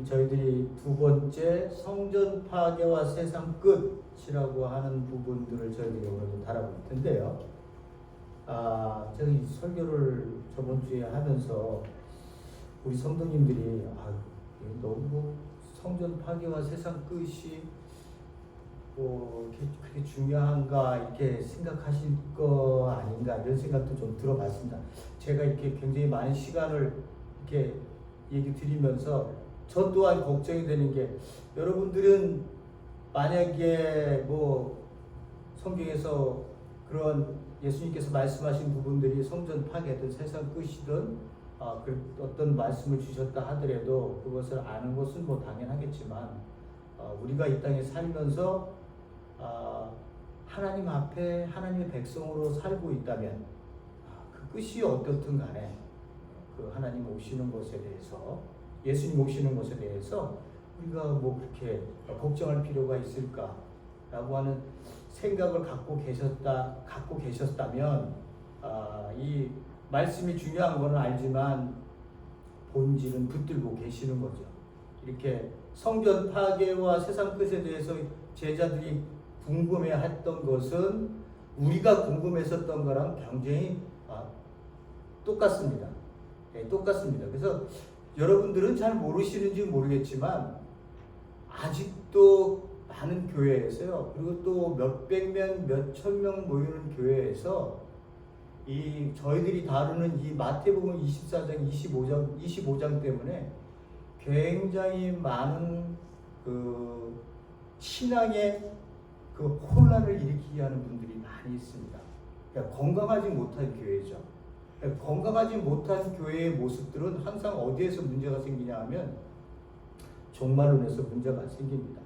저희들이 두 번째 성전 파괴와 세상 끝이라고 하는 부분들을 저희들이 오늘도 다뤄볼 텐데요. 제가 이 설교를 저번 주에 하면서 우리 성도님들이 너무 성전 파괴와 세상 끝이 그렇게 중요한가 이렇게 생각하실 거 아닌가 이런 생각도 좀 들어봤습니다. 제가 이렇게 굉장히 많은 시간을 이렇게 얘기 드리면서 저 또한 걱정이 되는 게, 여러분들은 만약에 성경에서 그런 예수님께서 말씀하신 부분들이 성전 파괴든 세상 끝이든 어떤 말씀을 주셨다 하더라도 그것을 아는 것은 당연하겠지만, 우리가 이 땅에 살면서 하나님 앞에 하나님의 백성으로 살고 있다면 그 끝이 어떻든 간에 그 하나님 오시는 것에 대해서, 예수님 오시는 것에 대해서 우리가 그렇게 걱정할 필요가 있을까라고 하는 생각을 갖고 계셨다면 이 말씀이 중요한 것은 알지만 본질은 붙들고 계시는 거죠. 이렇게 성전 파괴와 세상 끝에 대해서 제자들이 궁금해했던 것은 우리가 궁금했었던 거랑 굉장히 똑같습니다. 네, 똑같습니다. 그래서 여러분들은 잘 모르시는지 모르겠지만 아직도 많은 교회에서요, 그리고 또 몇백 명, 몇천 명 모이는 교회에서 저희들이 다루는 이 마태복음 24장, 25장 때문에 굉장히 많은 신앙의 혼란을 일으키게 하는 분들이 많이 있습니다. 그러니까 건강하지 못한 교회죠. 건강하지 못한 교회의 모습들은 항상 어디에서 문제가 생기냐 하면 종말론에서 문제가 생깁니다.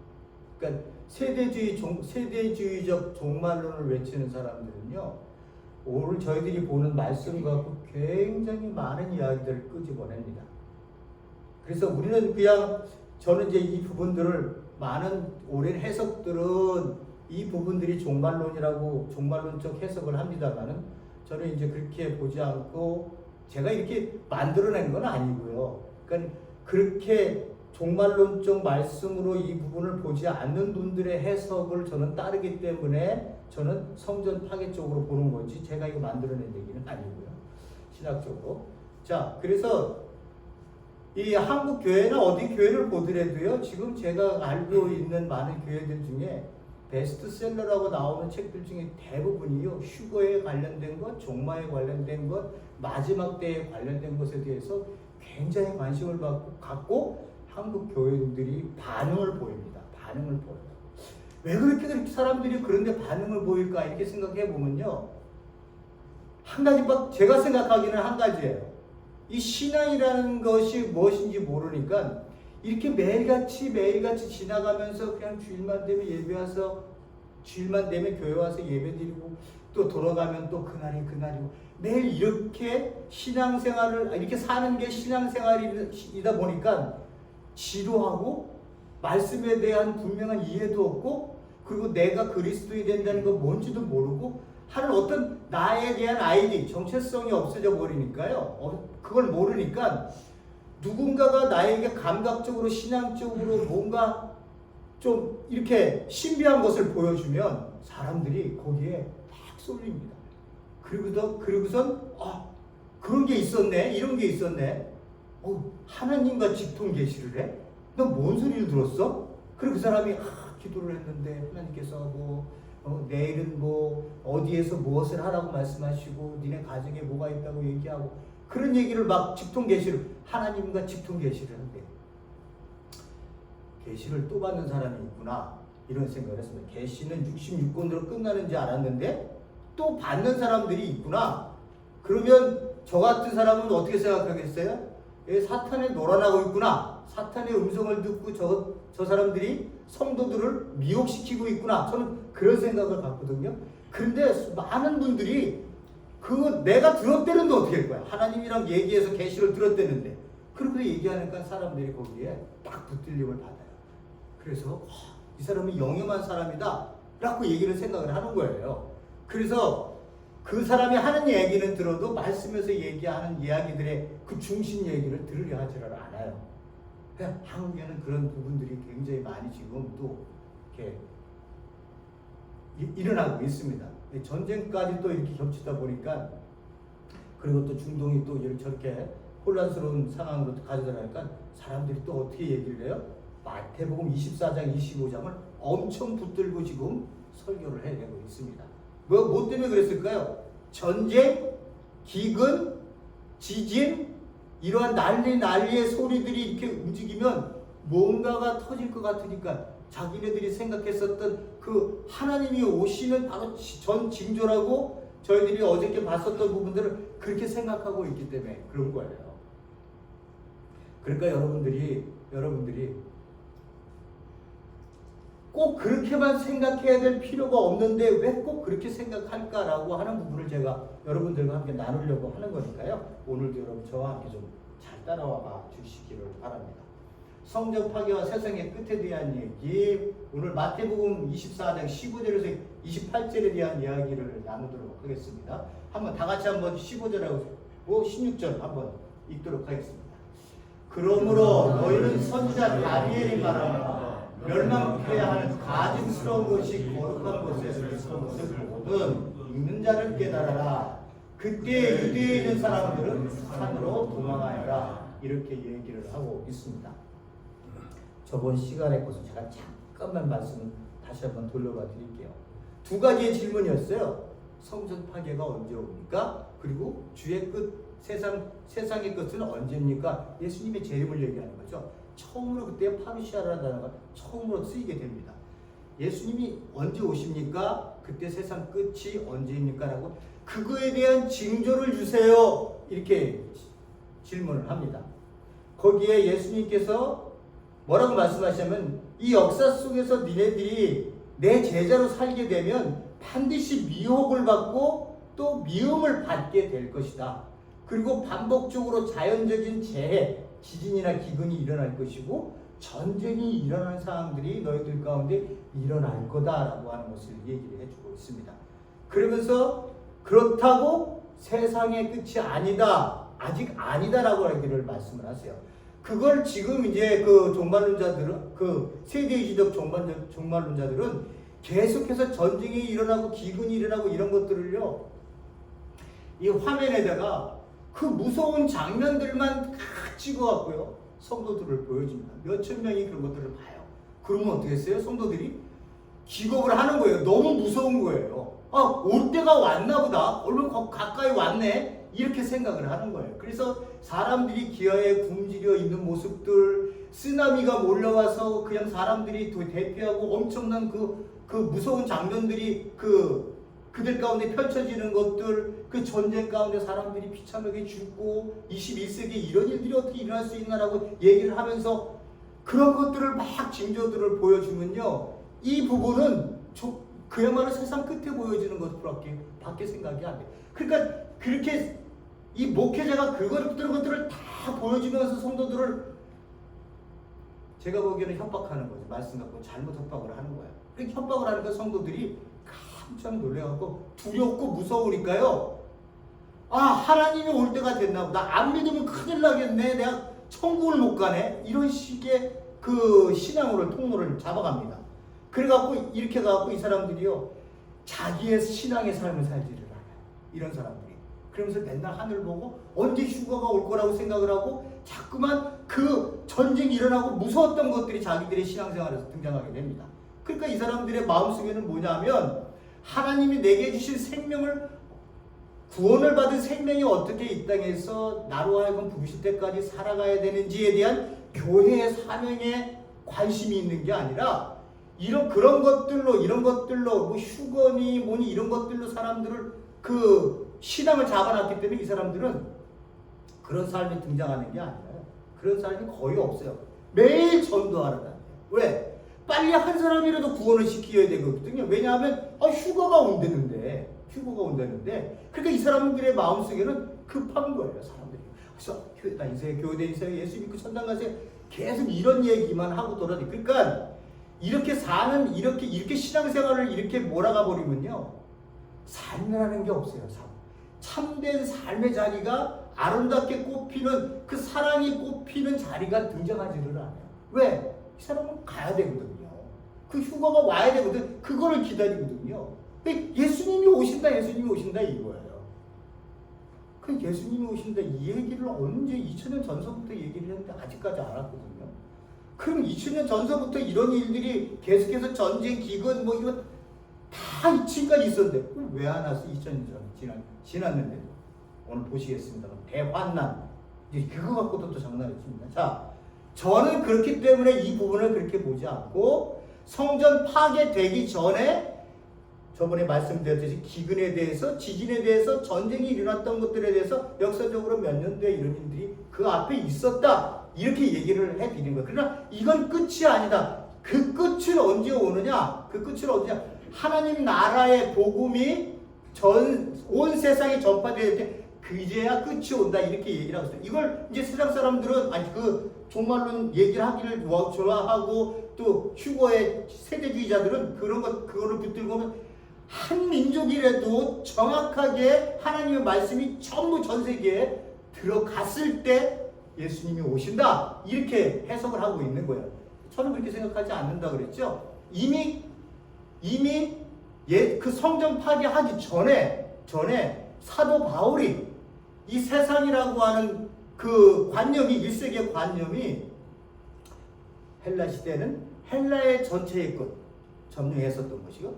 그러니까 세대주의적 종말론을 외치는 사람들은요, 오늘 저희들이 보는 말씀 갖고 굉장히 많은 이야기들을 끄집어냅니다. 그래서 우리는 저는 이제 이 부분들을, 많은 오랜 해석들은 이 부분들이 종말론적 해석을 합니다만은, 저는 이제 그렇게 보지 않고 제가 이렇게 만들어낸 건 아니고요. 그러니까 그렇게 종말론적 말씀으로 이 부분을 보지 않는 분들의 해석을 저는 따르기 때문에 저는 성전 파괴 쪽으로 보는 거지, 제가 이거 만들어낸 얘기는 아니고요. 신학적으로. 자, 그래서 이 한국 교회나 어디 교회를 보더라도요, 지금 제가 알고 있는 많은 교회들 중에 베스트셀러라고 나오는 책들 중에 대부분이요, 휴거에 관련된 것, 종말에 관련된 것, 마지막 때에 관련된 것에 대해서 굉장히 관심을 갖고 한국 교회들이 반응을 보입니다. 반응을 보여요. 왜 그렇게 사람들이 그런데 반응을 보일까 이렇게 생각해 보면요, 한 가지, 제가 생각하기는 한 가지예요. 이 신앙이라는 것이 무엇인지 모르니까 이렇게 매일같이 지나가면서 그냥 주일만 되면 예배 와서, 주일만 되면 교회 와서 예배 드리고 또 돌아가면 또 그날이고 매일 이렇게 신앙생활을, 이렇게 사는 게 신앙생활이다 보니까 지루하고 말씀에 대한 분명한 이해도 없고, 그리고 내가 그리스도인이 된다는 건 뭔지도 모르고 하는 어떤 나에 대한 아이디, 정체성이 없어져 버리니까요. 그걸 모르니까 누군가가 나에게 감각적으로, 신앙적으로 뭔가 좀 이렇게 신비한 것을 보여주면 사람들이 거기에 막 쏠립니다. 그리고선 그런 게 있었네, 이런 게 있었네. 하나님과 직통 계시를 해? 너 뭔 소리를 들었어? 그리고 그 사람이 기도를 했는데 하나님께서 내일은 어디에서 무엇을 하라고 말씀하시고 니네 가정에 뭐가 있다고 얘기하고 그런 얘기를 막 직통 계시를, 하나님과 직통 계시를 한대. 계시를 또 받는 사람이 있구나 이런 생각을 했습니다. 계시는 66권으로 끝나는 줄 알았는데 또 받는 사람들이 있구나. 그러면 저 같은 사람은 어떻게 생각하겠어요? 사탄에 놀아나고 있구나. 사탄의 음성을 듣고 저 사람들이 성도들을 미혹시키고 있구나. 저는 그런 생각을 갖거든요. 그런데 많은 분들이 내가 들었대는데 어떻게 할 거야? 하나님이랑 얘기해서 계시를 들었대는데. 그렇게 얘기하니까 사람들이 거기에 딱 붙들림을 받아요. 그래서 이 사람은 영험한 사람이다 라고 생각을 하는 거예요. 그래서 그 사람이 하는 얘기는 들어도 말씀에서 얘기하는 이야기들의 그 중심 얘기를 들으려 하지를 않아요. 한국에는 그런 부분들이 굉장히 많이 지금 또 이렇게 일어나고 있습니다. 전쟁까지 또 이렇게 겹치다 보니까, 그리고 또 중동이 또 저렇게 혼란스러운 상황으로 가져다니까 사람들이 또 어떻게 얘기를 해요? 마태복음 24장 25장을 엄청 붙들고 지금 설교를 해내고 있습니다. 뭐 때문에 그랬을까요? 전쟁, 기근, 지진, 이러한 난리의 소리들이 이렇게 움직이면 뭔가가 터질 것 같으니까 자기네들이 생각했었던 그 하나님이 오시는 바로 전 징조라고 저희들이 어저께 봤었던 부분들을 그렇게 생각하고 있기 때문에 그런 거예요. 그러니까 여러분들이 꼭 그렇게만 생각해야 될 필요가 없는데 왜 꼭 그렇게 생각할까라고 하는 부분을 제가 여러분들과 함께 나누려고 하는 거니까요. 오늘도 여러분 저와 함께 좀 잘 따라와 주시기를 바랍니다. 성전 파괴와 세상의 끝에 대한 얘기, 오늘 마태복음 24장 15절에서 28절에 대한 이야기를 나누도록 하겠습니다. 한번 다 같이 한번 15절하고 16절 한번 읽도록 하겠습니다. 그러므로 너희는 선지자 다니엘이 말하는 멸망해야 하는 가증스러운 것이 거룩한 곳에서 있는 것을 보거든 읽는 자를 깨달아라. 그때 유대에 있는 사람들은 산으로 도망하여라. 이렇게 얘기를 하고 있습니다. 저번 시간에 것을 제가 잠깐만 말씀을 다시 한번 돌려봐 드릴게요. 두 가지의 질문이었어요. 성전 파괴가 언제 옵니까? 그리고 주의 끝, 세상의 끝은 언제입니까? 예수님의 재림을 얘기하는 거죠. 처음으로 그때 파루시아라는 단어가 처음으로 쓰이게 됩니다. 예수님이 언제 오십니까? 그때 세상 끝이 언제입니까? 라고 그거에 대한 징조를 주세요. 이렇게 질문을 합니다. 거기에 예수님께서 뭐라고 말씀하시냐면 이 역사 속에서 니네들이 내 제자로 살게 되면 반드시 미혹을 받고 또 미움을 받게 될 것이다. 그리고 반복적으로 자연적인 재해, 지진이나 기근이 일어날 것이고 전쟁이 일어나는 상황들이 너희들 가운데 일어날 거다라고 하는 것을 얘기를 해주고 있습니다. 그러면서 그렇다고 세상의 끝이 아니다, 아직 아니다라고 얘기를 말씀을 하세요. 그걸 지금 이제 그 종말론자들은, 그 세대주의적 종말론자들은 계속해서 전쟁이 일어나고 기근이 일어나고 이런 것들을요, 이 화면에다가 그 무서운 장면들만 다 찍어갖고요, 성도들을 보여줍니다. 몇천 명이 그런 것들을 봐요. 그러면 어떻게 했어요? 성도들이 기겁을 하는 거예요. 너무 무서운 거예요. 올 때가 왔나 보다. 얼른 가까이 왔네. 이렇게 생각을 하는 거예요. 그래서 사람들이 기아에 굶주려 있는 모습들, 쓰나미가 몰려와서 그냥 사람들이 대피하고 엄청난 그 무서운 장면들이 그들 가운데 펼쳐지는 것들, 그 전쟁 가운데 사람들이 비참하게 죽고 21세기에 이런 일들이 어떻게 일어날 수 있나라고 얘기를 하면서 그런 것들을 막 징조들을 보여주면요, 이 부분은 그야말로 세상 끝에 보여지는 것밖에 생각이 안 돼요. 그러니까 그렇게 이 목회자가 그런 것들을 다 보여주면서 성도들을, 제가 보기에는 협박하는 거죠. 말씀 갖고 잘못 협박을 하는 거예요. 그렇게 협박을 하니까 성도들이 깜짝 놀래갖고 두렵고 무서우니까요, 하나님이 올 때가 됐나 보다. 안 믿으면 큰일 나겠네. 내가 천국을 못 가네. 이런 식의 그 신앙으로 통로를 잡아갑니다. 그래갖고 이렇게 가갖고 이 사람들이요, 자기의 신앙의 삶을 살지를 않아요. 이런 사람들이. 그러면서 맨날 하늘 보고 언제 휴가가 올 거라고 생각을 하고 자꾸만 그 전쟁이 일어나고 무서웠던 것들이 자기들의 신앙생활에서 등장하게 됩니다. 그러니까 이 사람들의 마음속에는 뭐냐면, 하나님이 내게 주신 생명을, 구원을 받은 생명이 어떻게 이 땅에서 나로 하여금 부르실 때까지 살아가야 되는지에 대한 교회의 사명에 관심이 있는 게 아니라 그런 것들로 뭐 휴거니 뭐니 이런 것들로 사람들을 그 신앙을 잡아놨기 때문에 이 사람들은 그런 삶이 등장하는 게 아니라요. 그런 사람이 거의 없어요. 매일 전도하러 다녀요. 왜? 빨리 한 사람이라도 구원을 시켜야 되거든요. 왜냐하면 휴거가 온다는데. 그러니까 이 사람들의 마음속에는 급한 거예요. 사람들이. 그래서 교회 다니세요. 교회 다니세요. 예수 믿고 천당 가세요. 계속 이런 얘기만 하고 돌아다니. 그러니까 이렇게 신앙생활을 이렇게 몰아가 버리면요, 삶이라는 게 없어요. 참된 삶의 자리가 아름답게 꽃피는 그 사랑이 꽃피는 자리가 등장하지를 않아요. 왜? 이 사람은 가야 되거든요. 그 휴가가 와야 되거든. 그거를 기다리거든요. 근데 예수님이 오신다, 예수님이 오신다 이거예요. 그 예수님이 오신다 이 얘기를 언제 2000년 전서부터 얘기를 했는데 아직까지 안 왔거든요. 그럼 2000년 전서부터 이런 일들이 계속해서 전쟁, 기근 뭐 이거 다 지금까지 있었는데 왜 안 왔어? 2000년 전 지났는데 오늘 보시겠습니다. 대환난 이제 그거 갖고도 또 장난이 칩니다. 자, 저는 그렇기 때문에 이 부분을 그렇게 보지 않고 성전 파괴되기 전에 저번에 말씀드렸듯이 기근에 대해서, 지진에 대해서, 전쟁이 일어났던 것들에 대해서 역사적으로 몇 년도에 이런 일들이 그 앞에 있었다 이렇게 얘기를 해드린 거예요. 그러나 이건 끝이 아니다. 그 끝은 언제 오느냐? 그 끝은 언제냐? 하나님 나라의 복음이 온 세상에 전파될 때 그제야 끝이 온다 이렇게 얘기를 하고 있어요. 이걸 이제 세상 사람들은 아니 그 종말론 얘기를 하기를 좋아하고 또 휴거의 세대주의자들은 그거를 붙들고 오면 한 민족이라도 정확하게 하나님의 말씀이 전부 전 세계에 들어갔을 때 예수님이 오신다 이렇게 해석을 하고 있는 거예요. 저는 그렇게 생각하지 않는다 그랬죠. 이미 그 성전 파괴하기 전에 사도 바울이 이 세상이라고 하는 그 관념이 1세기의 관념이 헬라 시대는 헬라의 전체의 것 점령했었던 것이고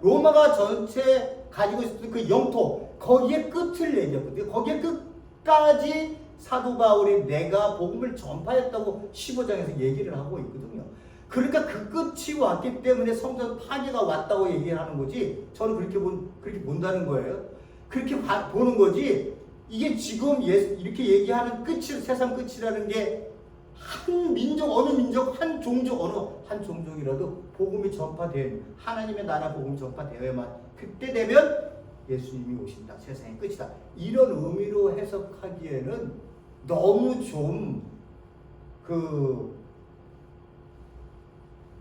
로마가 전체 가지고 있었던 그 영토 거기에 끝을 얘기했거든요. 거기에 끝까지 사도 바울이 내가 복음을 전파했다고 15장에서 얘기를 하고 있거든요. 그러니까 그 끝이 왔기 때문에 성전 파괴가 왔다고 얘기하는 거지. 저는 그렇게 본다는 거예요. 그렇게 보는 거지. 이게 지금 이렇게 얘기하는 세상 끝이라는 게 한 민족, 어느 민족, 한 종족, 어느 한 종족이라도 복음이 전파된 하나님의 나라 복음이 전파되어야만 그때 되면 예수님이 오신다. 세상의 끝이다. 이런 의미로 해석하기에는 너무 좀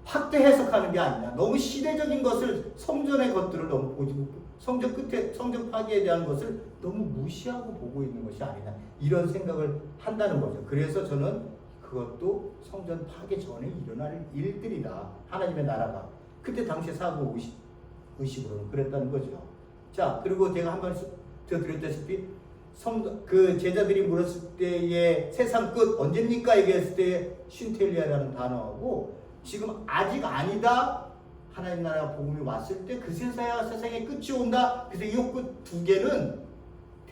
확대 해석하는 게 아니냐. 너무 시대적인 것을 성전의 것들을 너무 성전 파괴에 대한 것을 너무 무시하고 보고 있는 것이 아니냐. 이런 생각을 한다는 거죠. 그래서 저는 그것도 성전 파괴 전에 일어날 일들이다. 하나님의 나라가. 그때 당시에 사고 의식으로는 그랬다는 거죠. 자, 그리고 제가 한 번 더 드렸다시피 그 제자들이 물었을 때의 세상 끝 언제입니까? 얘기했을 때 쉰텔리아라는 단어하고 지금 아직 아니다. 하나님 나라가 복음이 왔을 때 그 세상의 끝이 온다. 그래서 이 끝 두 개는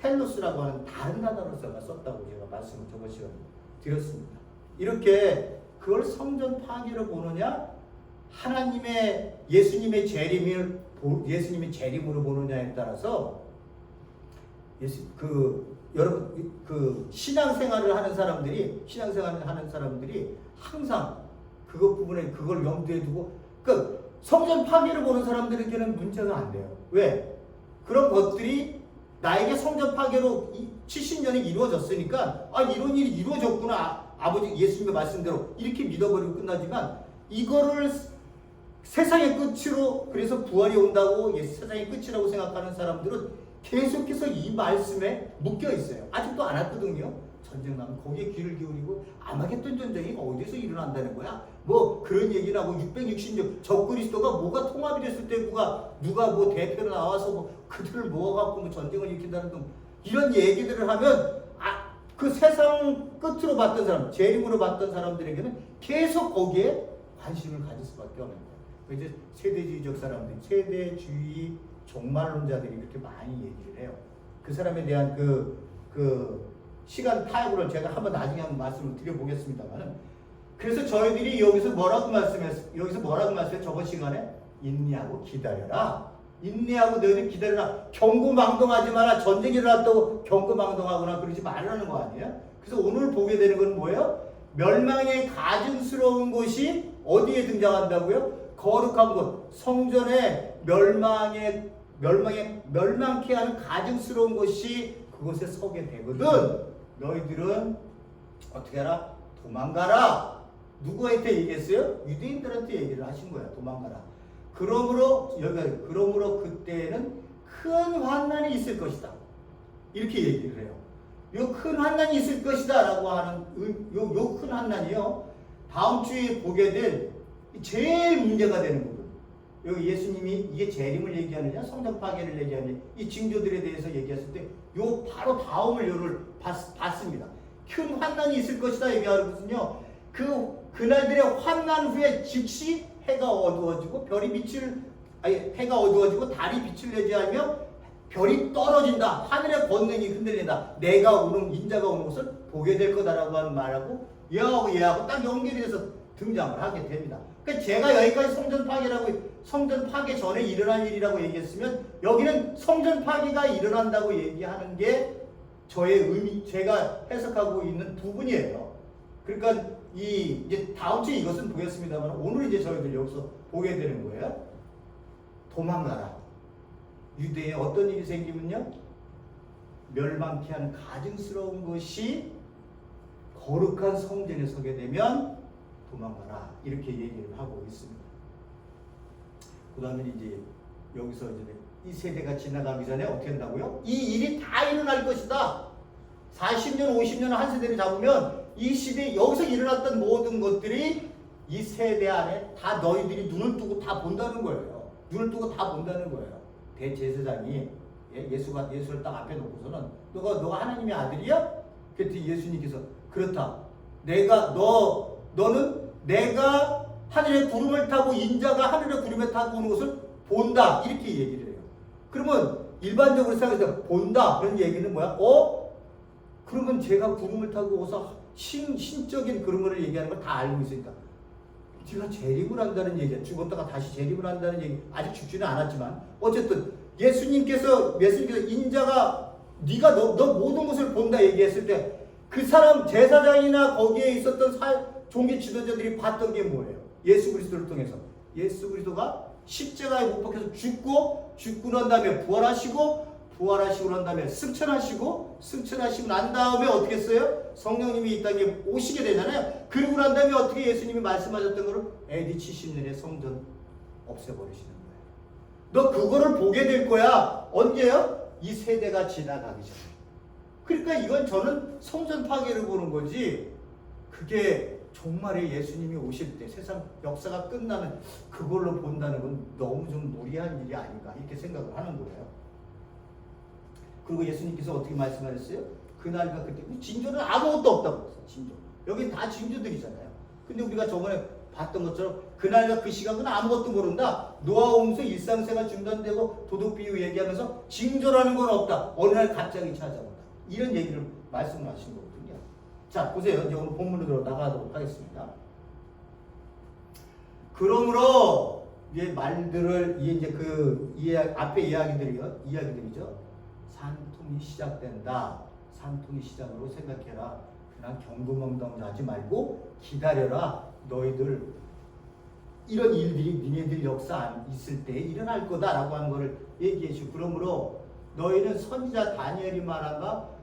텔로스라고 하는 다른 단어로 썼다고 제가 말씀을 저번 시간에 드렸습니다. 이렇게 그걸 성전 파괴로 보느냐, 예수님의 재림으로 보느냐에 따라서 여러분 신앙생활을 하는 사람들이 항상 그걸 염두에 두고 성전 파괴를 보는 사람들에게는 문제가 안 돼요. 왜? 그런 것들이 나에게 성전 파괴로 70년이 이루어졌으니까 이런 일이 이루어졌구나. 아버지 예수님의 말씀대로 이렇게 믿어버리고 끝나지만 이거를 세상의 끝으로 그래서 부활이 온다고 세상의 끝이라고 생각하는 사람들은 계속해서 이 말씀에 묶여 있어요. 아직도 안 왔거든요. 전쟁 나면 거기에 귀를 기울이고 아마겟돈 전쟁이 어디서 일어난다는 거야? 뭐 그런 얘기나 666 적그리스도가 뭐가 통합이 됐을 때 누가 뭐 대표로 나와서 뭐 그들을 모아갖고 뭐 전쟁을 일으킨다는 등 이런 얘기들을 하면 그 세상 끝으로 봤던 사람, 재림으로 봤던 사람들에게는 계속 거기에 관심을 가질 수밖에 없는 거예요. 이제 세대주의적 사람들, 세대주의 종말론자들이 그렇게 많이 얘기를 해요. 그 사람에 대한 그 시간 타협으로 제가 나중에 한번 말씀을 드려보겠습니다만은 그래서 저희들이 여기서 뭐라고 말씀했어요? 저번 시간에 인내하고 기다려라. 인내하고 너희들 기다려라. 경고망동하지 마라. 전쟁이 일어났다고 경고망동하거나 그러지 말라는 거 아니에요? 그래서 오늘 보게 되는 건 뭐예요? 멸망의 가증스러운 곳이 어디에 등장한다고요? 거룩한 곳. 성전에 멸망케 하는 가증스러운 곳이 그곳에 서게 되거든. 너희들은 어떻게 하라? 도망가라. 누구한테 얘기했어요? 유대인들한테 얘기를 하신 거야. 도망가라. 그러므로 그때에는 큰 환난이 있을 것이다. 이렇게 얘기를 해요. 요 큰 환난이 있을 것이다 라고 하는 요 큰 환난이요, 다음 주에 보게 될 제일 문제가 되는 부분, 여기 예수님이 이게 재림을 얘기하느냐 성전 파괴를 얘기하느냐 이 징조들에 대해서 얘기했을 때 요 바로 다음을 요를 봤습니다. 큰 환난이 있을 것이다 얘기하는 것은요, 그날들의 환난 후에 즉시 해가 어두워지고 해가 어두워지고 달이 빛을 내지 않으며 별이 떨어진다. 하늘의 권능이 흔들린다. 내가 오는 인자가 오는 것을 보게 될 거다라고 하는 말하고 얘하고 딱 연결이 돼서 등장을 하게 됩니다. 그러니까 제가 여기까지 성전 파괴 전에 일어날 일이라고 얘기했으면 여기는 성전 파괴가 일어난다고 얘기하는 게 제가 해석하고 있는 부분이에요. 그러니까 이제 다음 주에 이것은 보겠습니다만 오늘 이제 저희들 여기서 보게 되는 거예요. 도망가라. 유대에 어떤 일이 생기면요, 멸망케 하는 가증스러운 것이 거룩한 성전에 서게 되면 도망가라, 이렇게 얘기를 하고 있습니다. 그 다음에 이제 여기서 이제 이 세대가 지나가기 전에 어떻게 한다고요? 이 일이 다 일어날 것이다. 40년 50년 한 세대를 잡으면 이 시대에 여기서 일어났던 모든 것들이 이 세대 안에 다 너희들이 눈을 뜨고 다 본다는 거예요. 눈을 뜨고 다 본다는 거예요. 대제사장이 예수를 딱 앞에 놓고서는 너가 하나님의 아들이야? 그랬더니 예수님께서 그렇다. 너는 내가 하늘의 구름을 타고 인자가 하늘의 구름에 타고 오는 것을 본다. 이렇게 얘기를 해요. 그러면 일반적으로 생각해서 본다. 그런 얘기는 뭐야? 그러면 제가 구름을 타고 오서 신적인 그런 거를 얘기하는 걸 다 알고 있으니까 제가 재림을 한다는 얘기야. 죽었다가 다시 재림을 한다는 얘기. 아직 죽지는 않았지만 어쨌든 예수님께서 인자가 네가 너 모든 것을 본다 얘기했을 때 그 사람 제사장이나 거기에 있었던 종교 지도자들이 봤던 게 뭐예요? 예수 그리스도를 통해서 예수 그리스도가 십자가에 못 박혀서 죽고 난 다음에 부활하시고 난 다음에 승천하시고 난 다음에 어떻게 했어요? 성령님이 이 땅에 오시게 되잖아요. 그리고 난 다음에 어떻게 예수님이 말씀하셨던 거를 AD 70년에 성전 없애버리시는 거예요. 너 그거를 보게 될 거야. 언제요? 이 세대가 지나가기 전에. 그러니까 이건 저는 성전 파괴를 보는 거지, 그게 종말에 예수님이 오실 때 세상 역사가 끝나는 그걸로 본다는 건 너무 좀 무리한 일이 아닌가 이렇게 생각을 하는 거예요. 그리고 예수님께서 어떻게 말씀하셨어요? 그날과 그때 징조는 아무것도 없다고 그랬어요. 징조. 여기 다 징조들이잖아요. 근데 우리가 저번에 봤던 것처럼 그날과 그 시각은 아무것도 모른다. 노아오면서 일상생활 중단되고 도덕비유 얘기하면서 징조라는 건 없다. 어느 날 갑자기 찾아온다. 이런 얘기를 말씀을 하신 거거든요. 자, 보세요. 이제 오늘 본문으로 나가도록 하겠습니다. 그러므로 이 말들을 이제 앞에 이야기들이죠. 산통이 시작된다. 산통이 시작으로 생각해라. 그냥 경고망동하지 말고 기다려라. 너희들 이런 일들이 니네들 역사 있을 때 일어날 거다라고 하는 것을 얘기해 주고, 그러므로 너희는 선지자 다니엘이 말한가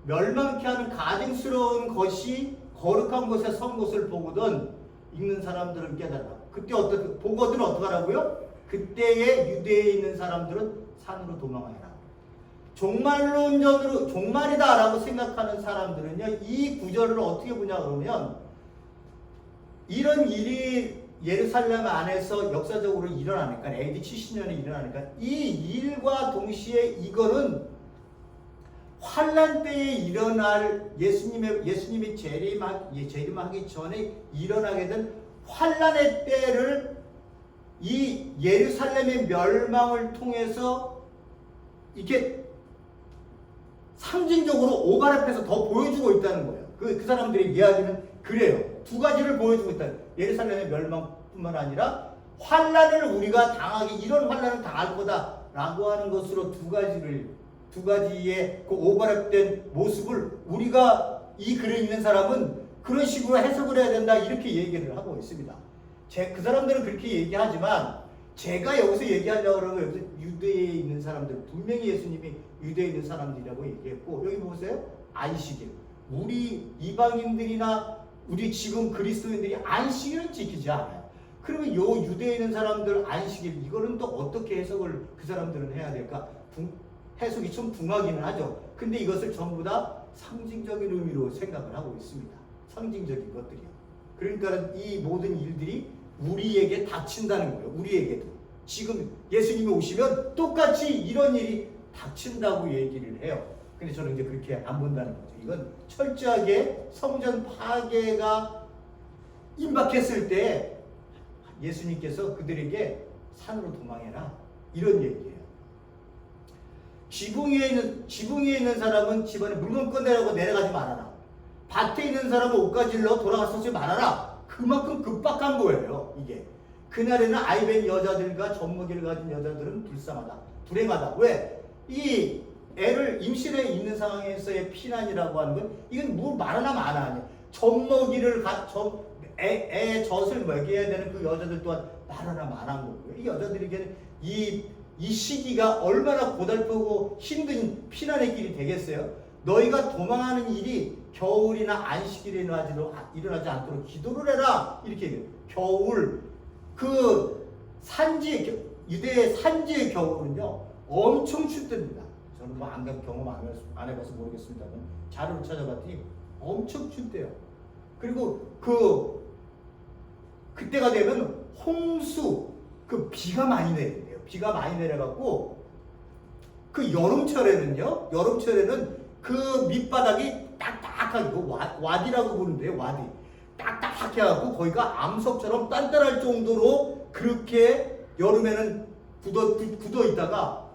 멸망케 하는 가증스러운 것이 거룩한 곳에 선 것을 보거든 읽는 사람들은 깨달아. 그때 보거든 어떻게 하라고요? 그때에 유대에 있는 사람들은 산으로 도망하라. 종말론적으로 종말이다라고 생각하는 사람들은요, 이 구절을 어떻게 보냐 그러면 이런 일이 예루살렘 안에서 역사적으로 일어나니까 AD 70년에 일어나니까 이 일과 동시에 이거는 환란 때에 일어날 예수님이 재림하기 전에 일어나게 된 환란의 때를 이 예루살렘의 멸망을 통해서 이렇게 상징적으로 오가랩에서 더 보여주고 있다는 거예요. 그 사람들의 이야기는 그래요. 두 가지를 보여주고 있다. 예루살렘의 멸망뿐만 아니라 환란을 우리가 이런 환란을 당할 거다라고 하는 것으로 두 가지의 그 오버랩된 모습을 우리가 이 글에 있는 사람은 그런 식으로 해석을 해야 된다 이렇게 얘기를 하고 있습니다. 그 사람들은 그렇게 얘기하지만 제가 여기서 얘기하려고 그러면 여기서 유대에 있는 사람들, 분명히 예수님이 유대에 있는 사람들이라고 얘기했고, 여기 보세요. 안식일. 우리 이방인들이나 우리 지금 그리스도인들이 안식일을 지키지 않아요. 그러면 요 유대에 있는 사람들 안식일, 이거는 또 어떻게 해석을 그 사람들은 해야 될까? 해석이 좀 붕하기는 하죠. 근데 이것을 전부 다 상징적인 의미로 생각을 하고 있습니다. 상징적인 것들이요. 그러니까 이 모든 일들이 우리에게 닥친다는 거예요. 우리에게도. 지금 예수님이 오시면 똑같이 이런 일이 닥친다고 얘기를 해요. 근데 저는 이제 그렇게 안 본다는 거죠. 이건 철저하게 성전 파괴가 임박했을 때 예수님께서 그들에게 산으로 도망해라 이런 얘기예요. 지붕 위에 있는 사람은 집안에 물건 꺼내라고 내려가지 말아라. 밭에 있는 사람은 옷가지러 돌아가서지 말아라. 그만큼 급박한 거예요. 이게 그날에는 아이벤 여자들과 젖먹이를 가진 여자들은 불행하다. 왜? 이 애를 임신해 있는 상황에서의 피난이라고 하는 건 이건 뭐 말하나 마나 아니야. 젖먹이를 애 젖을 먹여야 되는 그 여자들 또한 말하나 마나한 거고요. 이 여자들에게는 이 시기가 얼마나 고달프고 힘든 피난의 길이 되겠어요? 너희가 도망하는 일이 겨울이나 안식일에 일어나지 않도록 기도를 해라. 이렇게 얘기해요. 겨울, 유대의 산지의 겨울은요, 엄청 춥답니다. 저는 뭐 경험 안 해봐서 모르겠습니다만, 자료를 찾아봤더니 엄청 춥대요. 그리고 그때가 되면 홍수, 비가 많이 내린대요. 비가 많이 내려갖고, 여름철에는 그 밑바닥이 딱딱하게, 와디라고 부르는데요, 와디. 딱딱하게 해갖고, 거기가 암석처럼 단단할 정도로 그렇게 여름에는 굳어 있다가,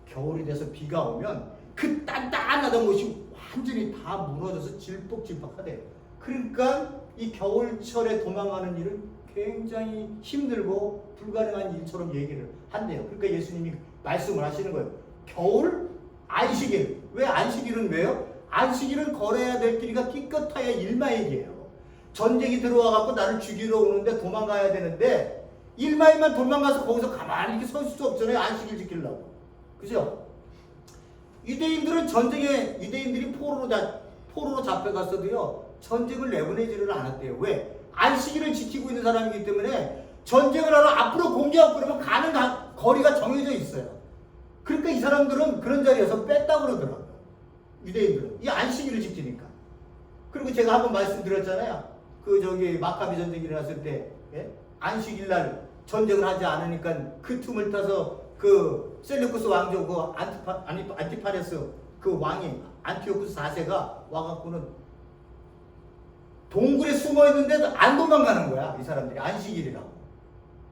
겨울이 돼서 비가 오면 그 단단하던 곳이 완전히 다 무너져서 질퍽질퍽하대요. 그러니까 이 겨울철에 도망가는 일은 굉장히 힘들고 불가능한 일처럼 얘기를 한대요. 그러니까 예수님이 말씀을 하시는 거예요. 겨울, 안식일. 왜 안식일은 왜요? 안식일은 걸어야 될 길이가 깨끗하여 1마일이에요. 전쟁이 들어와갖고 나를 죽이러 오는데 도망가야 되는데 1마일만 도망가서 거기서 가만히 이렇게 서 있을 수 없잖아요. 안식일 지키려고. 그죠? 유대인들이 포로로 잡혀갔어도요, 전쟁을 내보내지를 않았대요. 왜? 안식일을 지키고 있는 사람이기 때문에 전쟁을 하러 앞으로 공격하고 그러면 가는 거리가 정해져 있어요. 그러니까 이 사람들은 그런 자리에서 뺐다고 그러더라고요. 유대인들은. 이 안식일을 지키니까. 그리고 제가 한번 말씀드렸잖아요. 마카비 전쟁이 일어났을 때, 예? 안식일 날 전쟁을 하지 않으니까 그 틈을 타서 셀루쿠스 왕조 안티파네스 왕이 안티오쿠스 4세가 와갖고는 동굴에 숨어 있는데도 안 도망가는 거야. 이 사람들이 안식일이라고.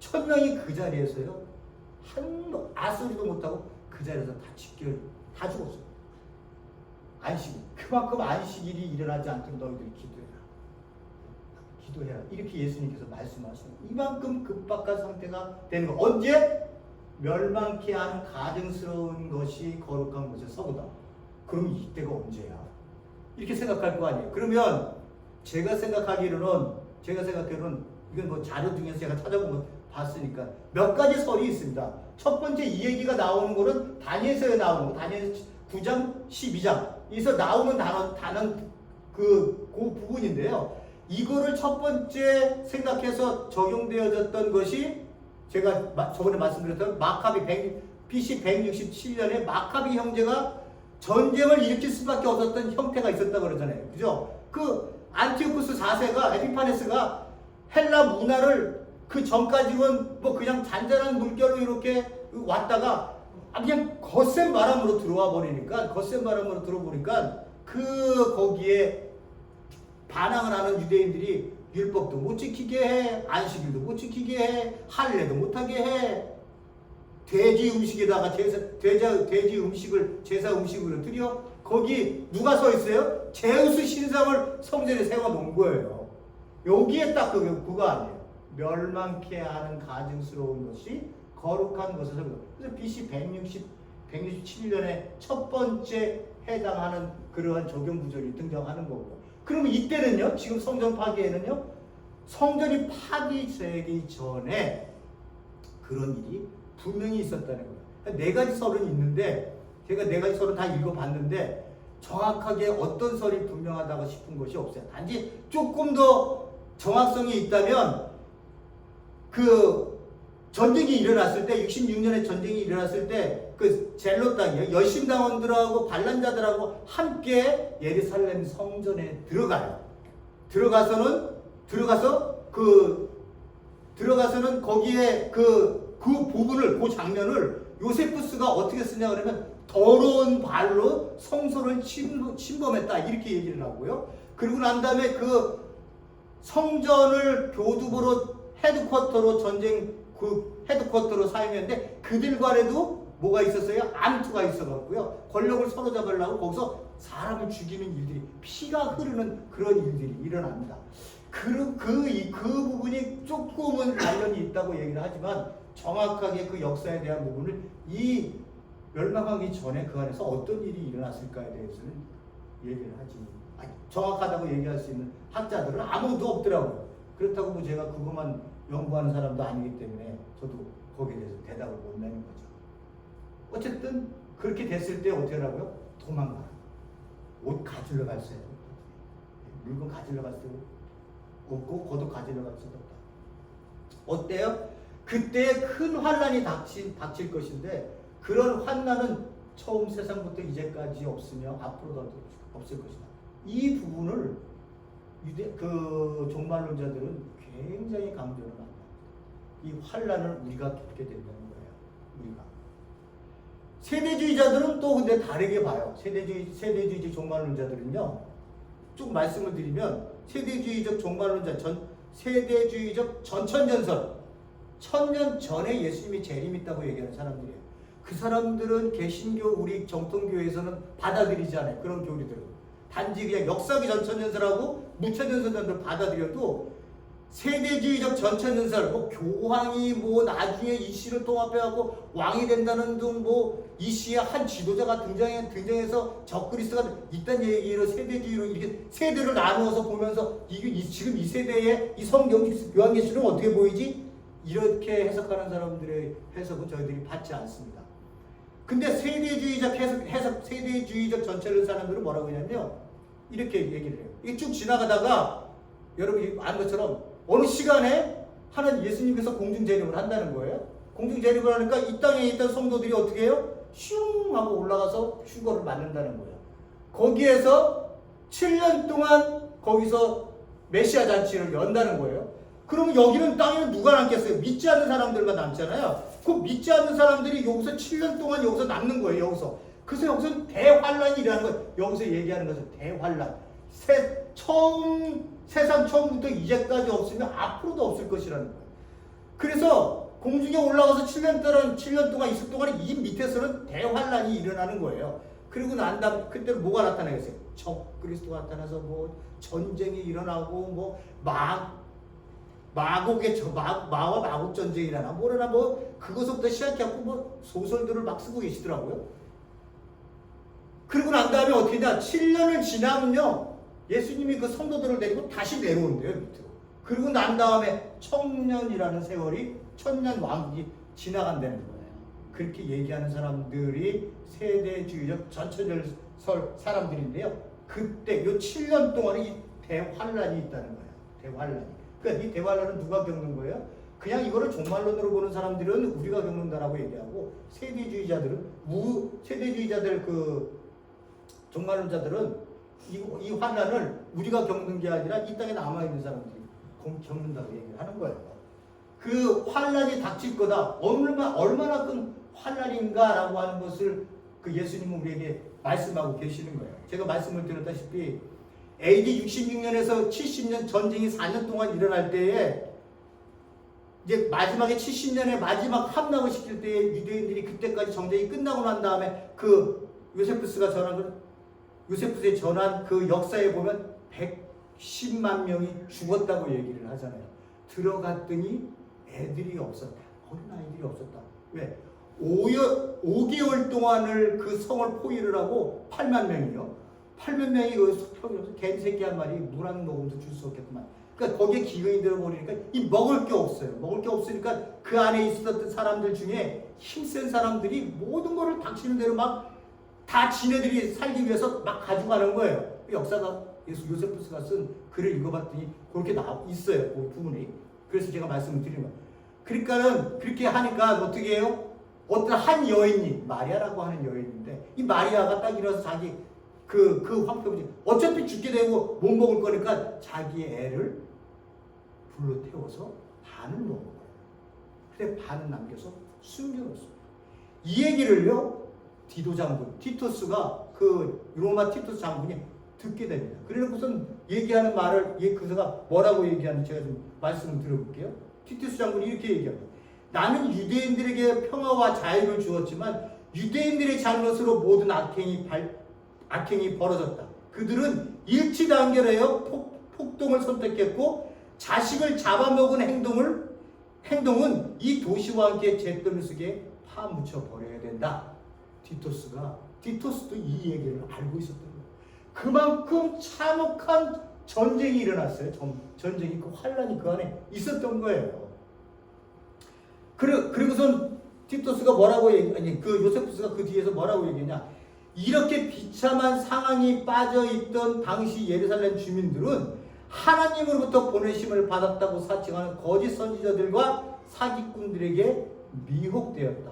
1000명이 그 자리에서요, 한 아소리도 못하고 그 자리에서 다 죽었어요. 안식일. 그만큼 안식일이 일어나지 않도록 너희들이 기도해라. 이렇게 예수님께서 말씀하시는 거예요. 이만큼 급박한 상태가 되는 거. 언제? 멸망케 하는 가증스러운 것이 거룩한 곳에 서보다. 그럼 이때가 언제야? 이렇게 생각할 거 아니에요. 그러면 제가 생각하기로는 이건 뭐 자료 중에서 제가 찾아본 거 봤으니까 몇 가지 설이 있습니다. 첫 번째, 이 얘기가 나오는 거는 다니엘서에 나오는 거, 다니엘 9장 12장에서 나오는 단어 그 부분인데요. 이거를 첫 번째 생각해서 적용되어졌던 것이 제가 저번에 말씀드렸던 BC 167년에 마카비 형제가 전쟁을 일으킬 수밖에 없었던 형태가 있었다고 그러잖아요. 그죠? 안티오쿠스 4세가, 에피파네스가 헬라 문화를 그 전까지는 뭐 그냥 잔잔한 물결로 이렇게 왔다가 그냥 거센 바람으로 들어와 버리니까, 거기에 반항을 하는 유대인들이 율법도 못 지키게 해, 안식일도 못 지키게 해, 할례도 못하게 해, 돼지 음식에다가 돼지 음식을 제사 음식으로 드려. 거기 누가 서 있어요? 제우스 신상을 성전에 세워 놓은 거예요. 여기에 딱 그거 아니에요. 멸망케 하는 가증스러운 것이 거룩한 것을 세워. 그래서 BC 167년에 첫 번째 해당하는 그러한 적용 구절이 등장하는 거고. 그러면 이때는요, 지금 성전 파괴에는요, 성전이 파괴되기 전에 그런 일이 분명히 있었다는 거예요. 4가지 설은 있는데, 제가 4가지 설은 다 읽어봤는데, 정확하게 어떤 설이 분명하다고 싶은 것이 없어요. 단지 조금 더 정확성이 있다면, 전쟁이 일어났을 때, 66년에 전쟁이 일어났을 때, 그 젤로 땅이요. 열심당원들하고 반란자들하고 함께 예루살렘 성전에 들어가요. 들어가서는 거기에 그 부분을, 그 장면을 요세푸스가 어떻게 쓰냐 그러면 더러운 발로 성소를 침범했다 이렇게 얘기를 하고요. 그리고 난 다음에 그 성전을 교두보로 헤드쿼터로 전쟁 그 헤드쿼터로 사용했는데 그들 간에도 뭐가 있었어요? 암투가 있어갖고요. 권력을 서로 잡으려고 거기서 사람을 죽이는 일들이, 피가 흐르는 그런 일들이 일어납니다. 그 부분이 조금은 관련이 있다고 얘기를 하지만 정확하게 그 역사에 대한 부분을 이 멸망하기 전에 그 안에서 어떤 일이 일어났을까에 대해서는 얘기를 하지, 정확하다고 얘기할 수 있는 학자들은 아무도 없더라고요. 그렇다고 뭐 제가 그것만 연구하는 사람도 아니기 때문에 저도 거기에 대해서 대답을 못 내는 거죠. 어쨌든 그렇게 됐을 때 어떻게 하라고요? 도망가라. 옷 가지러 갈 수, 물건 가지러 갈 수 없고 겉옷 가지러 갈 수도 없다. 어때요? 그때 큰 환란이 닥칠 것인데 그런 환난은 처음 세상부터 이제까지 없으며 앞으로도 없을 것이다. 이 부분을 종말론자들은 굉장히 강조를 합니다. 이 환란을 우리가 겪게 된다는 거예요. 우리가. 세대주의자들은 또 근데 다르게 봐요. 세대주의적 종말론자들은요. 쭉 말씀을 드리면 세대주의적 종말론자, 세대주의적 전천전설, 1000년 전에 예수님이 재림있다고 얘기하는 사람들이에요. 그 사람들은 개신교 우리 정통교회에서는 받아들이지 않아요. 그런 교리들은. 단지 그냥 역사기 전천전설하고 무천전설을 받아들여도 세대주의적 전천전설, 뭐 교황이 뭐 나중에 이씨를 통합해갖고 왕이 된다는 등 뭐 이씨의 한 지도자가 등장해서 적그리스도가 있다는 얘기로 세대주의로 이렇게 세대를 나누어서 보면서 지금 이 세대의 이 성경 요한계시록은 어떻게 보이지? 이렇게 해석하는 사람들의 해석은 저희들이 받지 않습니다. 근데 세대주의적 전체를 사람들은 뭐라고 하냐면요. 이렇게 얘기를 해요. 이게 쭉 지나가다가 여러분이 아는 것처럼 어느 시간에 하는 예수님께서 공중재림을 한다는 거예요. 공중재림을 하니까 이 땅에 있던 성도들이 어떻게 해요? 슝 하고 올라가서 휴거를 맞는다는 거예요. 거기에서 7년 동안 거기서 메시아 잔치를 연다는 거예요. 그러면 여기는 땅에는 누가 남겠어요? 믿지 않는 사람들만 남잖아요. 그 믿지 않는 사람들이 여기서 7년 동안 여기서 남는 거예요. 여기서. 그래서 여기서 대환란이 일어나는 거예요. 여기서 얘기하는 것은 대환란. 세상 처음부터 이제까지 없으면 앞으로도 없을 것이라는 거예요. 그래서 공중에 올라가서 7년 동안 있을 동안 이 밑에서는 대환란이 일어나는 거예요. 그리고 난 다음 그때 뭐가 나타나겠어요? 적그리스도가 나타나서 뭐 전쟁이 일어나고 뭐 마와 마곡 전쟁이라나 뭐라나 뭐 그것부터 시작해갖고 뭐 소설들을 막 쓰고 계시더라고요. 그리고 난 다음에 어떻게 되냐? 7년을 지나면요 예수님이 그 성도들을 데리고 다시 내려온대요 밑으로. 그리고 난 다음에 1000년이라는 세월이 1000년 왕국이 지나간다는 거예요. 그렇게 얘기하는 사람들이 세대주의적 전천전설 사람들인데요. 그때 요 7년 동안에 이 대환란이 있다는 거예요. 대환란이. 그러니까 이 대환란은 누가 겪는 거예요? 그냥 이거를 종말론으로 보는 사람들은 우리가 겪는다라고 얘기하고 세대주의자들 그 종말론자들은 이 환란을 우리가 겪는 게 아니라 이 땅에 남아있는 사람들이 겪는다고 얘기를 하는 거예요. 그 환란이 닥칠 거다. 얼마나 큰 환란인가라고 하는 것을 그 예수님은 우리에게 말씀하고 계시는 거예요. 제가 말씀을 드렸다시피 AD 66년에서 70년 전쟁이 4년 동안 일어날 때에 이제 마지막에 70년에 마지막 함락을 시킬 때에 유대인들이 그때까지 전쟁이 끝나고 난 다음에 그 요세푸스의 전한 그 역사에 보면 110만 명이 죽었다고 얘기를 하잖아요. 들어갔더니 애들이 없었다. 어린아이들이 없었다. 왜? 5개월 동안을 그 성을 포위를 하고 8만 명이요. 8만 명이 그 개새끼 한 마리 물 한 모금도 줄 수 없겠구만. 그러니까 거기에 기근이 들어버리니까 이 먹을 게 없어요. 먹을 게 없으니까 그 안에 있었던 사람들 중에 힘센 사람들이 모든 거를 닥치는 대로 막 다 지네들이 살기 위해서 막 가져가는 거예요. 역사가 요세푸스가 쓴 글을 읽어봤더니 그렇게 있어요. 그 부분이. 그래서 제가 말씀을 드리는 거예요. 그러니까는 그렇게 하니까 어떻게 해요? 어떤 한 여인이 마리아라고 하는 여인인데 이 마리아가 딱 일어나서 자기 그 황폐부지 어차피 죽게 되고 못 먹을 거니까 자기의 애를 불로 태워서 반을 먹어버려요. 그래 반은 남겨서 숨겨놓습니다. 이 얘기를요 디도 장군 티투스가 그 로마 티투스 장군이 듣게 됩니다. 그래놓고선 얘기하는 말을 그가 뭐라고 얘기하는지 제가 좀 말씀을 드려볼게요. 티투스 장군이 이렇게 얘기합니다. 나는 유대인들에게 평화와 자유를 주었지만 유대인들의 잘못으로 모든 악행이 벌어졌다. 그들은 일치단결하여 폭동을 선택했고 자식을 잡아먹은 행동은 이 도시와 함께 잿더미 속에 파묻혀 버려야 된다. 티토스도 이 얘기를 알고 있었던 거예요. 그만큼 참혹한 전쟁이 일어났어요. 전쟁이 그 환란이 그 안에 있었던 거예요. 그리고선 티토스가 요세푸스가 그 뒤에서 뭐라고 얘기했냐? 이렇게 비참한 상황이 빠져 있던 당시 예루살렘 주민들은 하나님으로부터 보내심을 받았다고 사칭하는 거짓 선지자들과 사기꾼들에게 미혹되었다.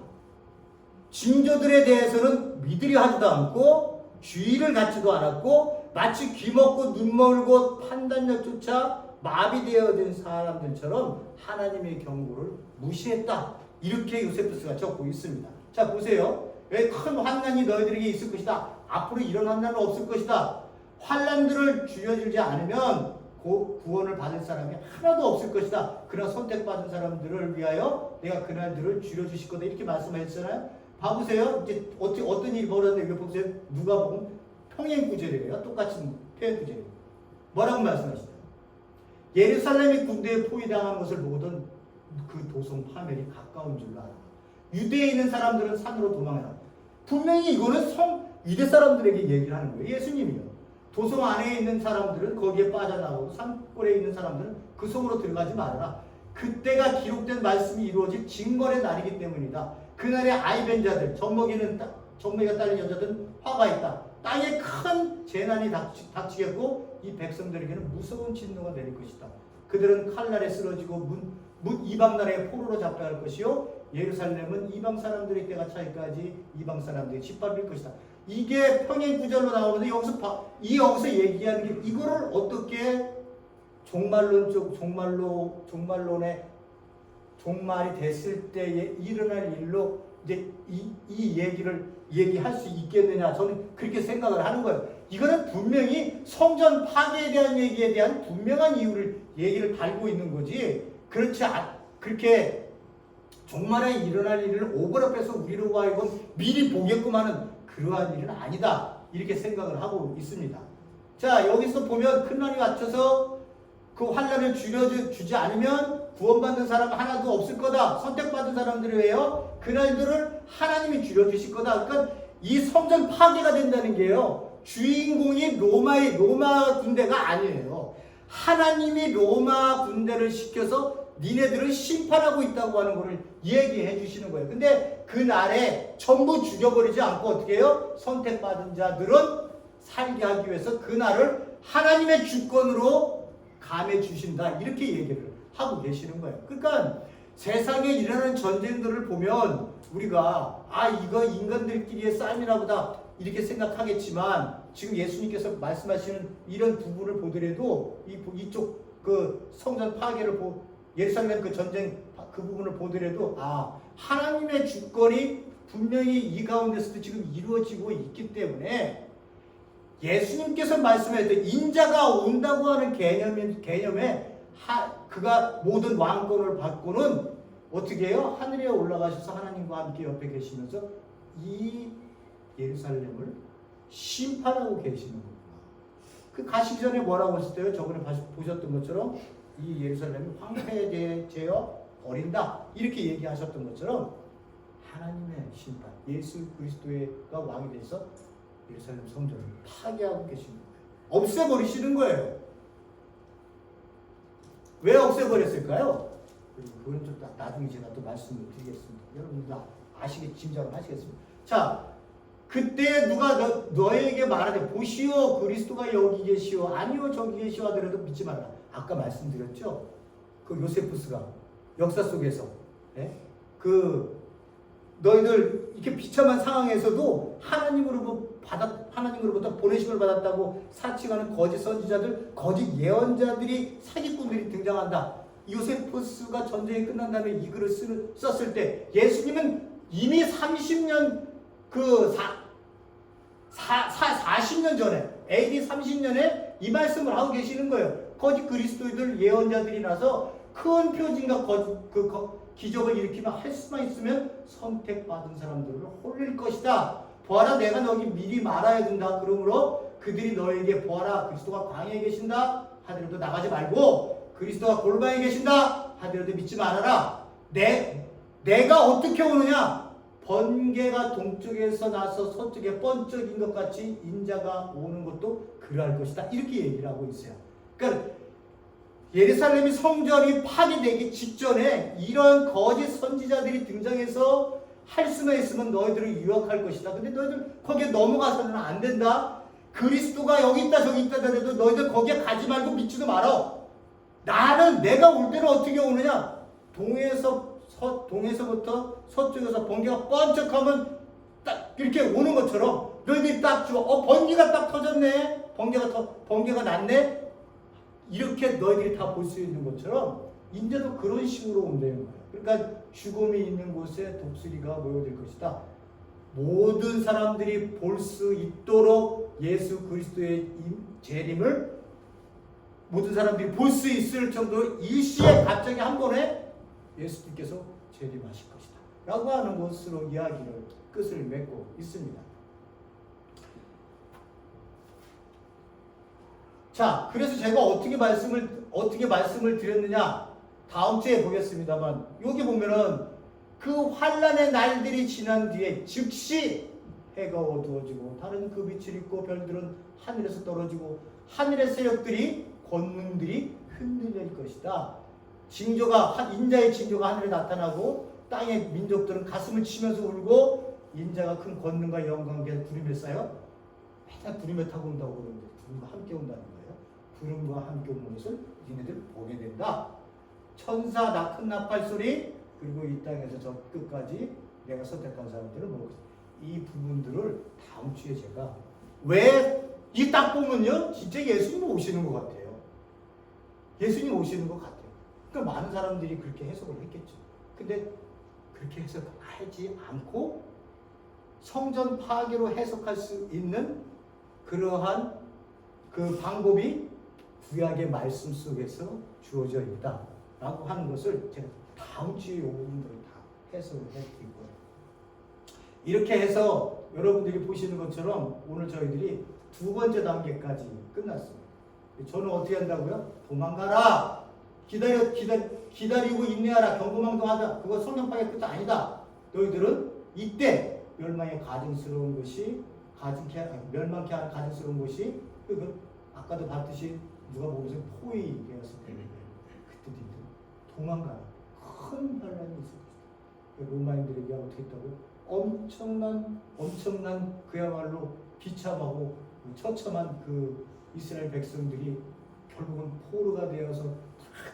징조들에 대해서는 믿으려 하지도 않고 주의를 갖지도 않았고 마치 귀먹고 눈멀고 판단력조차 마비되어 든 사람들처럼 하나님의 경고를 무시했다. 이렇게 요세푸스가 적고 있습니다. 자 보세요. 왜 큰 환난이 너희들에게 있을 것이다. 앞으로 이런 환난은 없을 것이다. 환난들을 줄여주지 않으면 구원을 받을 사람이 하나도 없을 것이다. 그런 선택받은 사람들을 위하여 내가 그날들을 줄여주실 거다. 이렇게 말씀하셨잖아요. 봐보세요. 이제 어떤 일이 벌어졌는데 이거 보세요. 누가복음 평행구절이에요. 똑같은 표현구절이에요. 뭐라고 말씀하시나요? 예루살렘이 군대에 포위당한 것을 보던 그 도성 파멸이 가까운 줄로 알아. 유대에 있는 사람들은 산으로 도망해라. 분명히 이거는 유대 사람들에게 얘기를 하는 거예요. 예수님이요. 도성 안에 있는 사람들은 거기에 빠져나오고 산골에 있는 사람들은 그 성으로 들어가지 말아라. 그때가 기록된 말씀이 이루어질 징벌의 날이기 때문이다. 그날에 아이벤 자들, 젖먹이가 딸린 여자들은 화가 있다. 땅에 큰 재난이 닥치겠고 이 백성들에게는 무서운 진노가 내릴 것이다. 그들은 칼날에 쓰러지고 이방 나라의 포로로 잡혀갈 것이요 예루살렘은 이방 사람들의 때가 차기까지 이방 사람들이 짓밟힐 것이다. 이게 평행 구절로 나오는데 여기서 얘기하는 게 이거를 어떻게 종말론의 종말이 됐을 때에 일어날 일로 이제 이 얘기를 얘기할 수 있겠느냐, 저는 그렇게 생각을 하는 거예요. 이거는 분명히 성전 파괴에 대한 얘기에 대한 분명한 얘기를 달고 있는 거지. 그렇게 종말에 일어날 일을 오버랩해서 우리로 하여금 미리 보게끔 하는 그러한 일은 아니다. 이렇게 생각을 하고 있습니다. 자, 여기서 보면 큰 날이 닥쳐서 그 환난을 줄여주지 않으면 구원받는 사람 하나도 없을 거다. 선택받은 사람들이에요. 그날들을 하나님이 줄여주실 거다. 그러니까 이 성전 파괴가 된다는 게요. 주인공이 로마 군대가 아니에요. 하나님이 로마 군대를 시켜서 니네들을 심판하고 있다고 하는 것을 얘기해 주시는 거예요. 근데 그날에 전부 죽여버리지 않고 어떻게 해요? 선택받은 자들은 살게 하기 위해서 그날을 하나님의 주권으로 감해 주신다. 이렇게 얘기를 하고 계시는 거예요. 그러니까 세상에 일어나는 전쟁들을 보면 우리가 이거 인간들끼리의 싸움이나 보다 이렇게 생각하겠지만 지금 예수님께서 말씀하시는 이런 부분을 보더라도 이쪽 그 성전 파괴를 예루살렘 그 전쟁 그 부분을 보더라도 하나님의 주권이 분명히 이 가운데서도 지금 이루어지고 있기 때문에 예수님께서 말씀하셨던 인자가 온다고 하는 개념에 그가 모든 왕권을 받고는 어떻게 해요? 하늘에 올라가셔서 하나님과 함께 옆에 계시면서 이 예루살렘을 심판하고 계시는 거구나. 그 가시기 전에 뭐라고 하셨대요? 저번에 보셨던 것처럼 이 예루살렘이 황폐되어 버린다. 이렇게 얘기하셨던 것처럼 하나님의 심판, 예수 그리스도가 왕이 돼서 예루살렘 성전을 파괴하고 계시는 거예요. 없애버리시는 거예요. 왜 없애버렸을까요? 그건 좀 나중에 제가 또 말씀을 드리겠습니다. 여러분들 짐작을 하시겠습니다. 자, 그때 누가 너에게 말하되 보시오 그리스도가 여기 계시오 아니요 저기 계시오 하더라도 믿지 말라. 아까 말씀드렸죠. 그 요세푸스가 역사 속에서 그 너희들 이렇게 비참한 상황에서도 하나님으로부터 보내심을 받았다고 사칭하는 거짓 선지자들, 거짓 예언자들이, 사기꾼들이 등장한다. 요세푸스가 전쟁이 끝난 다음에 이 글을 썼을 때 예수님은 이미 30년 40년 전에, AD 30년에 이 말씀을 하고 계시는 거예요. 거짓 그리스도인들, 예언자들이 나서 큰 표징과 기적을 일으키며 할 수만 있으면 선택받은 사람들을 홀릴 것이다. 보아라, 내가 너희 미리 말아야 된다. 그러므로 그들이 너에게 보아라, 그리스도가 광야에 계신다 하더라도 나가지 말고, 그리스도가 골방에 계신다 하더라도 믿지 말아라. 내가 어떻게 오느냐? 번개가 동쪽에서 나서 서쪽에 번쩍인 것 같이 인자가 오는 것도 그러할 것이다. 이렇게 얘기를 하고 있어요. 그러니까 예루살렘이 성전이 파괴되기 직전에 이런 거짓 선지자들이 등장해서 할 수만 있으면 너희들을 유혹할 것이다. 근데 너희들 거기에 넘어가서는 안 된다. 그리스도가 여기 있다 저기 있다 하더라도 너희들 거기에 가지 말고 믿지도 말아. 내가 올 때는 어떻게 오느냐? 동에서부터 서쪽에서 번개가 번쩍하면 딱 이렇게 오는 것처럼 너희들이 딱 주워. 번개가 딱 터졌네. 번개가 났네. 이렇게 너희들이 다 볼 수 있는 것처럼 인제도 그런 식으로 온다는 거예요. 그러니까 죽음이 있는 곳에 독수리가 모여들 것이다. 모든 사람들이 볼 수 있도록 예수 그리스도의 재림을 모든 사람들이 볼 수 있을 정도로 일시에 갑자기 한 번에 예수님께서 재림하실 것이다 라고 하는 것으로 이야기를 끝을 맺고 있습니다. 자, 그래서 제가 어떻게 말씀을 드렸느냐, 다음 주에 보겠습니다만, 여기 보면은 그 환란의 날들이 지난 뒤에 즉시 해가 어두워지고 다른 그 빛을 입고 별들은 하늘에서 떨어지고 하늘의 세력들이, 권능들이 흔들릴 것이다. 인자의 징조가 하늘에 나타나고 땅의 민족들은 가슴을 치면서 울고, 인자가 큰 권능과 영광과 구름에 쌓여 맨날 구름에 타고 온다고 그러는데 구름과 함께 온다는 거예요. 구름과 함께 오는 것을 니네들 보게 된다. 천사 큰 나팔 소리, 그리고 이 땅에서 저 끝까지 내가 선택한 사람들을 모르겠습니다. 이 부분들을 다음 주에 제가, 왜 이 딱 보면요 진짜 예수님 오시는 것 같아요. 예수님 오시는 것 같아요. 그러니까 많은 사람들이 그렇게 해석을 했겠죠. 근데 그렇게 해석하지 않고 성전 파괴로 해석할 수 있는 그러한 그 방법이 구약의 말씀 속에서 주어져 있다 라고 하는 것을 제가 다음 주에 이 부분들을 다 해석을 해드리고요. 이렇게 해서 여러분들이 보시는 것처럼 오늘 저희들이 두 번째 단계까지 끝났습니다. 저는 어떻게 한다고요? 도망가라, 기다리고 인내하라, 경고망동하자. 그거 성령 파괴 끝이 아니다. 너희들은 이때 멸망케 하는 가증스러운 것이 아까도 봤듯이 누가 보면서 포위 되었을 때 그때 도망가라. 큰 환란이 있을 것이다. 로마인들에게 어떻게 했다고요? 엄청난 그야말로 비참하고 처참한 그 이스라엘 백성들이 결국은 포로가 되어서 다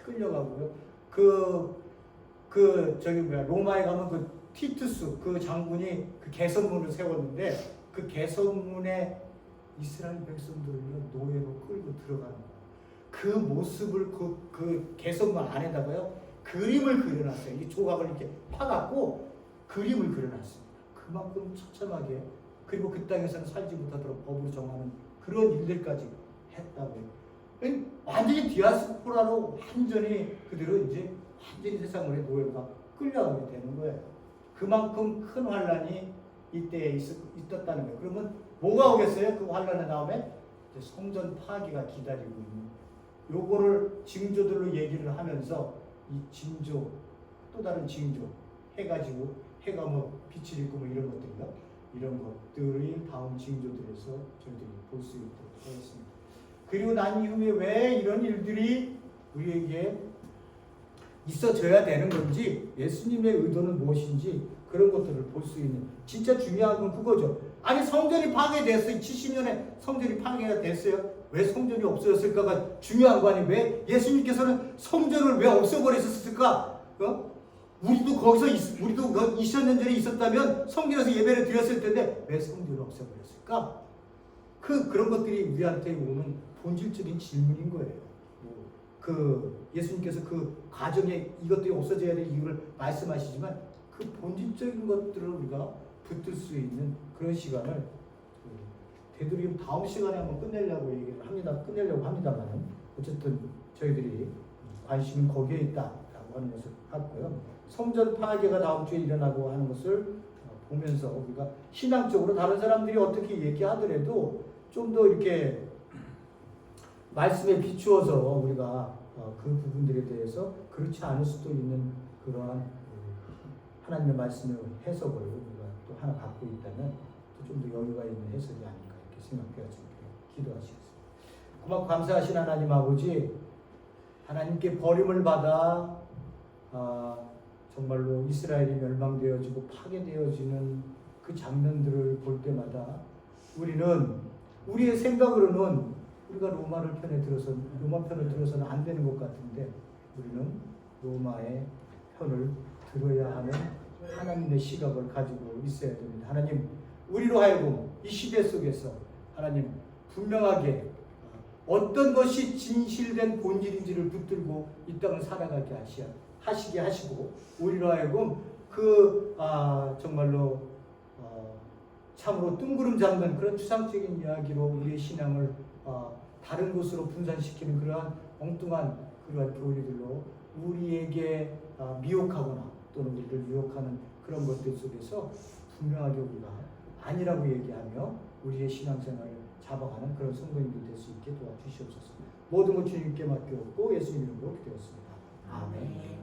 끌려가고요. 로마에 가면 그 티투스 그 장군이 그 개선문을 세웠는데 그 개선문에 이스라엘 백성들을 노예로 끌고 들어가는 거예요. 그 모습을 그 개선문 안에다가요 그림을 그려놨어요. 이 조각을 이렇게 파갖고 그림을 그려놨습니다. 그만큼 처참하게, 그리고 그 땅에서는 살지 못하도록 법으로 정하는 그런 일들까지 했다고요. 완전히 디아스포라로 그들은 이제 완전히 세상으로 노예가 끌려가게 되는 거예요. 그만큼 큰 환란이 이때에 있었다는 거예요. 그러면 뭐가 오겠어요? 그 환란의 다음에 성전 파괴가 기다리고 있는, 요거를 징조들로 얘기를 하면서 이 징조, 또 다른 징조 해가지고, 해가 뭐 빛을 잃고 뭐 이런 것들이요, 이런 것들이 다음 징조들에서 저희들이 볼 수 있도록 하겠습니다. 그리고 난 이후에 왜 이런 일들이 우리에게 있어져야 되는 건지, 예수님의 의도는 무엇인지, 그런 것들을 볼 수 있는, 진짜 중요한 건 그거죠. 아니 성전이 파괴됐어요. 70년에 성전이 파괴가 됐어요. 왜 성전이 없어졌을까가 중요한 거 아니에요. 왜 예수님께서는 성전을 왜 없애버리셨을까? 우리도 거기서 우리도 그 2000년 전에 있었다면 성전에서 예배를 드렸을 텐데 왜 성전을 없애버렸을까? 그런 것들이 우리한테 오는 본질적인 질문인 거예요. 예수님께서 그 가정에 이것들이 없어져야 될 이유를 말씀하시지만 그 본질적인 것들을 우리가 붙들 수 있는 그런 시간을 되도록이면 다음 시간에 한번 끝내려고 합니다만 어쨌든 저희들이 관심은 거기에 있다라고 하는 것을 봤고요. 성전 파괴가 다음 주에 일어나고 하는 것을 보면서 우리가 신앙적으로 다른 사람들이 어떻게 얘기하더라도 좀 더 이렇게 말씀에 비추어서 우리가 그 부분들에 대해서 그렇지 않을 수도 있는 그러한 하나님의 말씀의 해석을 우리가 또 하나 갖고 있다면 좀 더 여유가 있는 해석이 아닌가 이렇게 생각되어집니다. 기도하시겠습니다. 고맙고 감사하신 하나님 아버지, 하나님께 버림을 받아 정말로 이스라엘이 멸망되어지고 파괴되어지는 그 장면들을 볼 때마다 우리는 우리의 생각으로는 우리가 로마 편에 들어서는 안 되는 것 같은데 우리는 로마의 편을 들어야 하는 하나님의 시각을 가지고 있어야 됩니다. 하나님, 우리로 하여금 이 시대 속에서 하나님 분명하게 어떤 것이 진실된 본질인지를 붙들고 이 땅을 살아가게 하시게 하시고 우리로 하여금 정말로 참으로 뜬구름 잡는 그런 추상적인 이야기로 우리의 신앙을 다른 곳으로 분산시키는 그러한 엉뚱한 그러한 교리들로 우리에게 미혹하거나 또는 우리를 유혹하는 그런 것들 속에서 분명하게 우리가 아니라고 얘기하며 우리의 신앙생활을 잡아가는 그런 성도님들 될 수 있게 도와주시옵소서. 모든 것 주님께 맡겨놓고 예수님 이름으로 기도했습니다. 아멘.